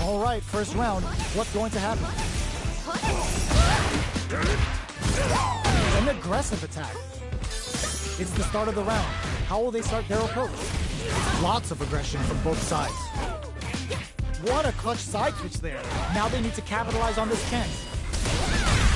All right, first round. What's going to happen? An aggressive attack. It's the start of the round. How will they start their approach? Lots of aggression from both sides. What a clutch side switch there. Now they need to capitalize on this chance.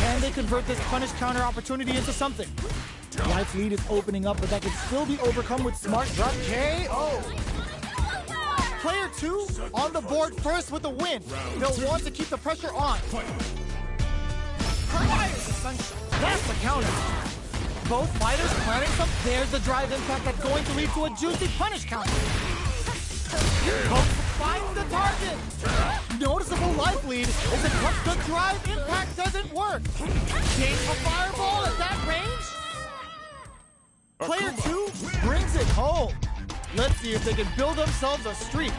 Can they convert this punish counter opportunity into something? Life lead is opening up, but that can still be overcome with smart drop KO. Player 2 on the board first with the win. They'll want to keep the pressure on. That's the counter. Both fighters planning some. There's the drive impact that's going to lead to a juicy punish counter. Both find the target. Noticeable life lead is it once the drive impact doesn't work. Gain a fireball at that range. Player 2 brings it home. Let's see if they can build themselves a streak.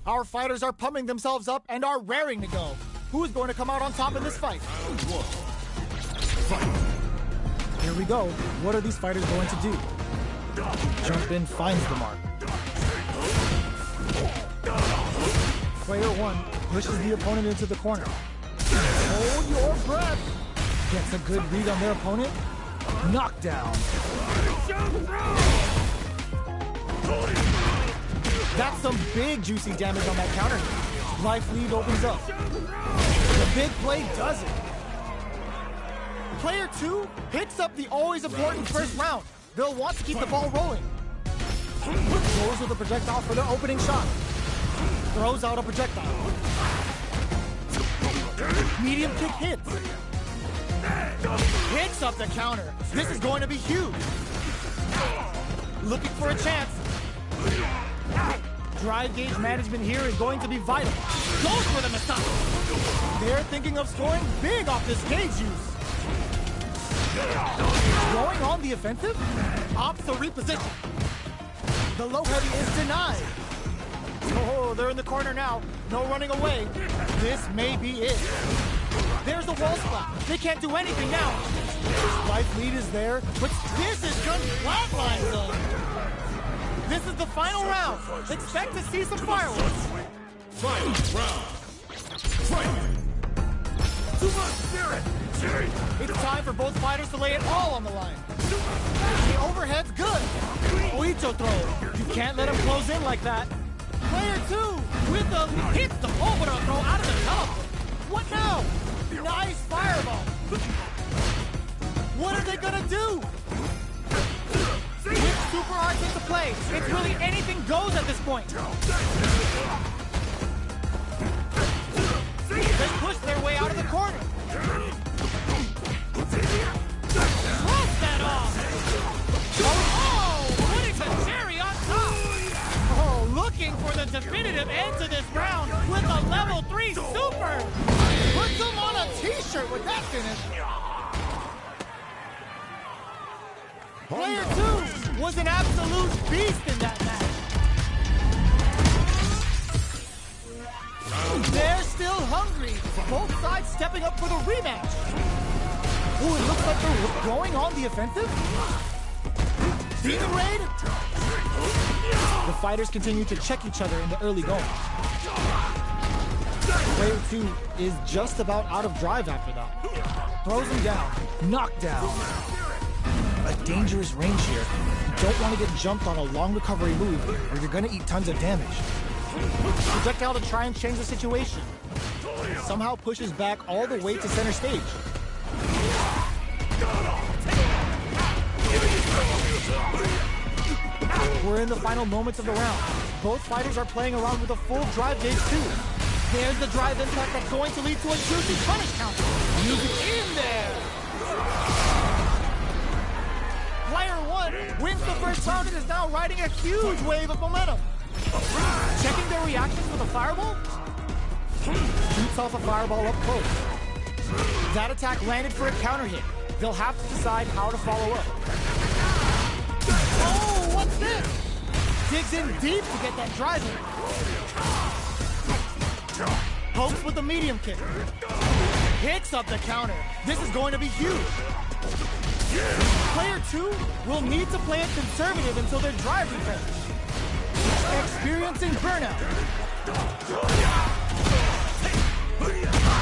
Our fighters are pumping themselves up and are raring to go. Who's going to come out on top in this fight? Here we go. What are these fighters going to do? Jump in finds the mark. Player 1 pushes the opponent into the corner. Hold your breath. Gets a good read on their opponent. Knockdown. That's some big juicy damage on that counter. Life lead opens up. The big play does it. Player 2 picks up the always important first round. They'll want to keep the ball rolling. Goes with a projectile for the opening shot. Throws out a projectile. Medium kick hits. Picks up the counter. This is going to be huge. Looking for a chance. Drive gauge management here is going to be vital. Goes for the mistake. They're thinking of scoring big off this gauge use. Going on the offensive, opts to reposition. The low heavy is denied. Oh, they're in the corner now. No running away. This may be it. There's the wall splat. They can't do anything now. Life lead is there, but this is just flatline zone. This is the final round. Expect to see some fireworks. Final round. Fight! Too much spirit! It's time for both fighters to lay it all on the line. The overhead's good. Oicho throw. You can't let him close in like that. Player 2 with the hits the Obara throw out of the teleport. What now? Nice fireball. What are they gonna do? With super arts into play, it's really anything goes at this point. They push their way out of the corner. t-shirt with that finish. Player 2 was an absolute beast in that match. They're still hungry. Both sides stepping up for the rematch. Ooh, it looks like they're going on the offensive. Demon Raid? The fighters continue to check each other in the early going. Player 2 is just about out of drive after that. Throws him down. Knockdown. A dangerous range here. You don't want to get jumped on a long recovery move or you're going to eat tons of damage. Projectile to try and change the situation. Somehow pushes back all the way to center stage. We're in the final moments of the round. Both fighters are playing around with a full drive gauge too. There's the drive impact that's going to lead to a juicy punish counter. Music in there. Player 1 wins the first round and is now riding a huge wave of momentum. Checking their reactions with a fireball. Shoots off a fireball up close. That attack landed for a counter hit. They'll have to decide how to follow up. Oh, what's this? Digs in deep to get that drive in. Pokes with the medium kick. Picks up the counter. This is going to be huge. Player 2 will need to play it conservative until their drive refresh. Experiencing burnout.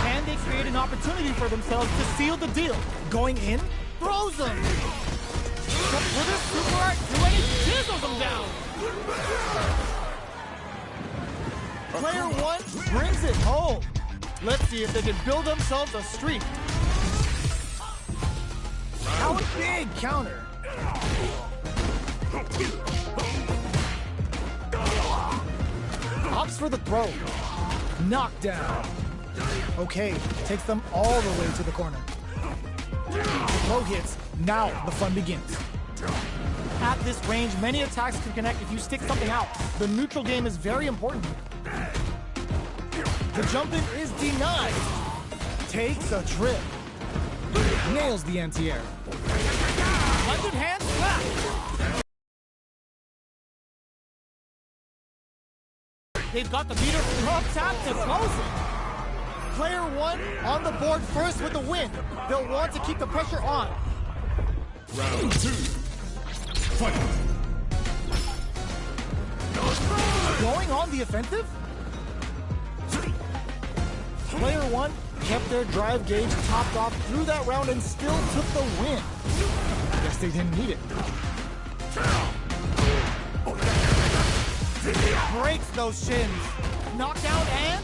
And they create an opportunity for themselves to seal the deal. Going in, throws them. With his super art, he chisels them down. Player 1 brings it home. Let's see if they can build themselves a streak. How a big counter. Opts for the throw. Knockdown. Okay, takes them all the way to the corner. The throw hits. Now the fun begins. At this range, many attacks can connect if you stick something out. The neutral game is very important. The jump-in is denied. Takes a trip. Nails the anti-air. 100 hand slap. They've got the meter from tap to close it. Player 1 on the board first with the win. They'll want to keep the pressure on. Round 2. Fight. Going on the offensive? Player 1 kept their drive gauge topped off through that round and still took the win. Guess they didn't need it. Breaks those shins. Knockdown and...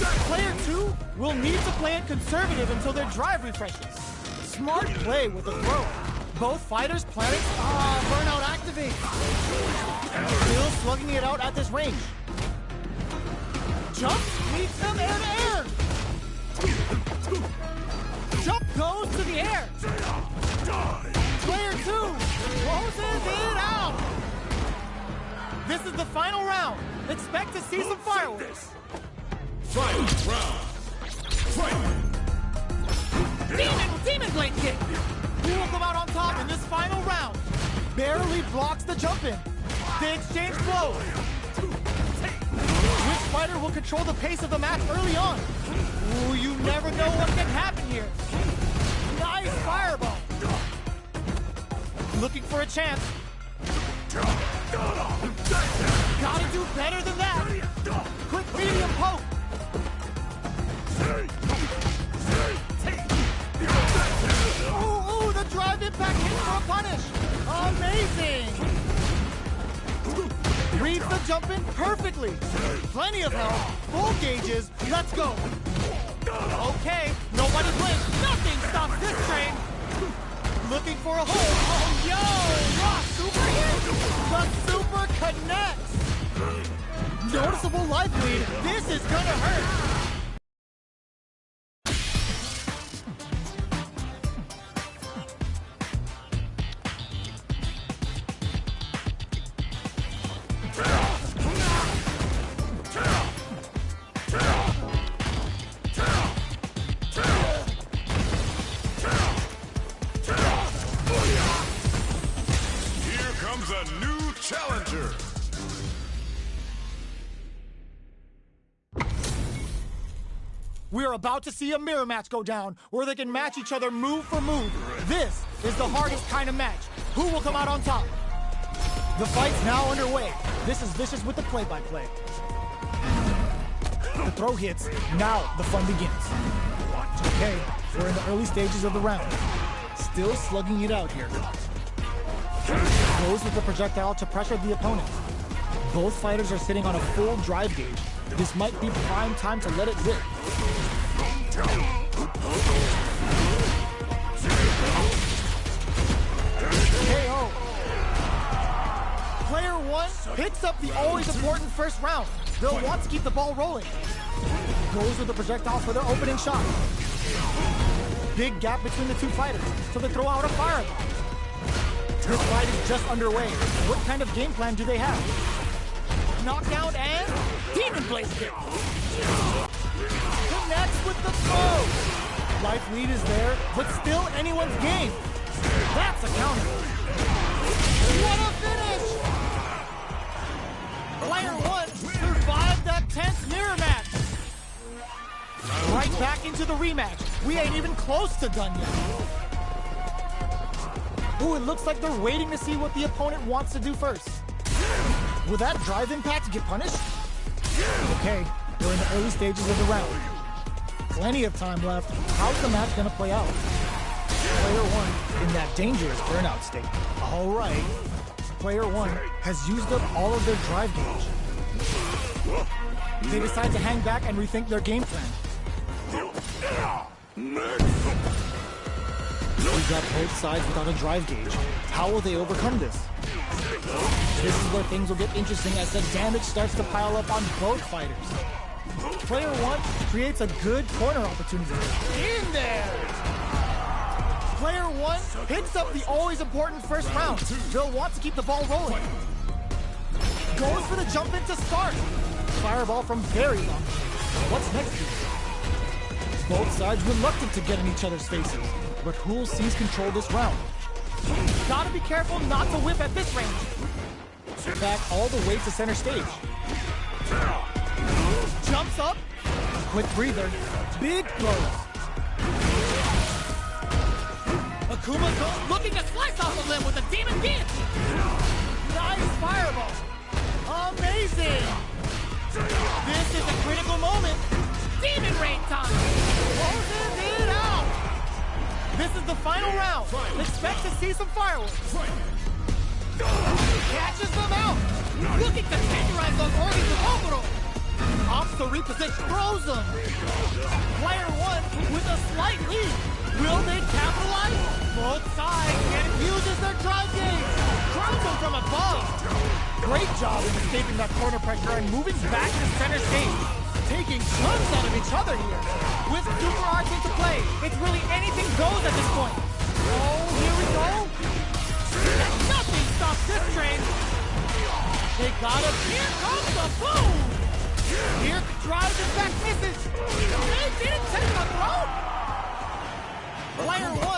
Player 2 will need to play it conservative until their drive refreshes. Smart play with the throw. Both fighters planning... burnout activate. Still slugging it out at this range. Jump meets them air to air. Jump goes to the air. Player 2 closes it out. This is the final round. Expect to see some fireworks. Final round. Fight. Demon Blade kick. Who will come out on top in this final round? Barely blocks the jump in. They exchange blows. Which fighter will control the pace of the match early on? Ooh, you never know what can happen here. Nice fireball. Looking for a chance. Gotta do better than that. Quick medium poke. Ooh, the drive impact hit for a punish. Amazing. Reads the jump in perfectly. Plenty of health. Full gauges. Let's go. Okay, nobody blinks. Nothing stops this train. Looking for a hole. Oh, yo! Raw super hit. The super connects. Noticeable life lead. This is gonna hurt. We are about to see a mirror match go down, where they can match each other move for move. This is the hardest kind of match. Who will come out on top? The fight's now underway. This is Vicious with the play-by-play. The throw hits. Now the fun begins. Okay, we're in the early stages of the round. Still slugging it out here. Goes with the projectile to pressure the opponent. Both fighters are sitting on a full drive gauge. This might be prime time to let it rip. KO. Player one picks up the always important first round. They'll want to keep the ball rolling. Goes with the projectile for their opening shot. Big gap between the two fighters, so they throw out a fireball. This fight is just underway. What kind of game plan do they have? Knockdown and Demon Blaze kick. Connects with the throw. Life lead is there, but still anyone's game. That's a counter. What a finish! Player one survived that tense mirror match. Right back into the rematch. We ain't even close to done yet. Ooh, it looks like they're waiting to see what the opponent wants to do first. Will that drive impact get punished? Okay, we're in the early stages of the round. Plenty of time left. How's the match gonna play out? Player one in that dangerous burnout state. All right. Player one has used up all of their drive gauge. They decide to hang back and rethink their game plan. We've got both sides without a drive gauge. How will they overcome this? This is where things will get interesting as the damage starts to pile up on both fighters. Player one creates a good corner opportunity. In there! Player one picks up the always important first round. They'll want to keep the ball rolling. Goes for the jump in to start. Fireball from very long. What's next here? Both sides reluctant to get in each other's faces. But who'll seize control this round? Gotta be careful not to whip at this range. Back all the way to center stage. Jumps up. Quick breather. Big blows. AKUMA goes looking to slice off the limb with a demon guillotine. Nice fireball. Amazing. This is a critical moment. Demon rain time. Closes it out. This is the final round. Expect to see some fireworks. Catches them out. Looking to tenderize those organs of Oboro. Opts to reposition. Throws them. Player one with a slight lead. Will they capitalize? Both sides and uses their drive gauge. Throws them from above. Great job in escaping that corner pressure and moving back to center stage. Taking chunks out of each other here. With super arts into play, it's really anything goes at this point. Oh, here we go. Nothing stops this train. They got him. Here comes the boom. Here drives and back misses. They didn't take the throw. Player one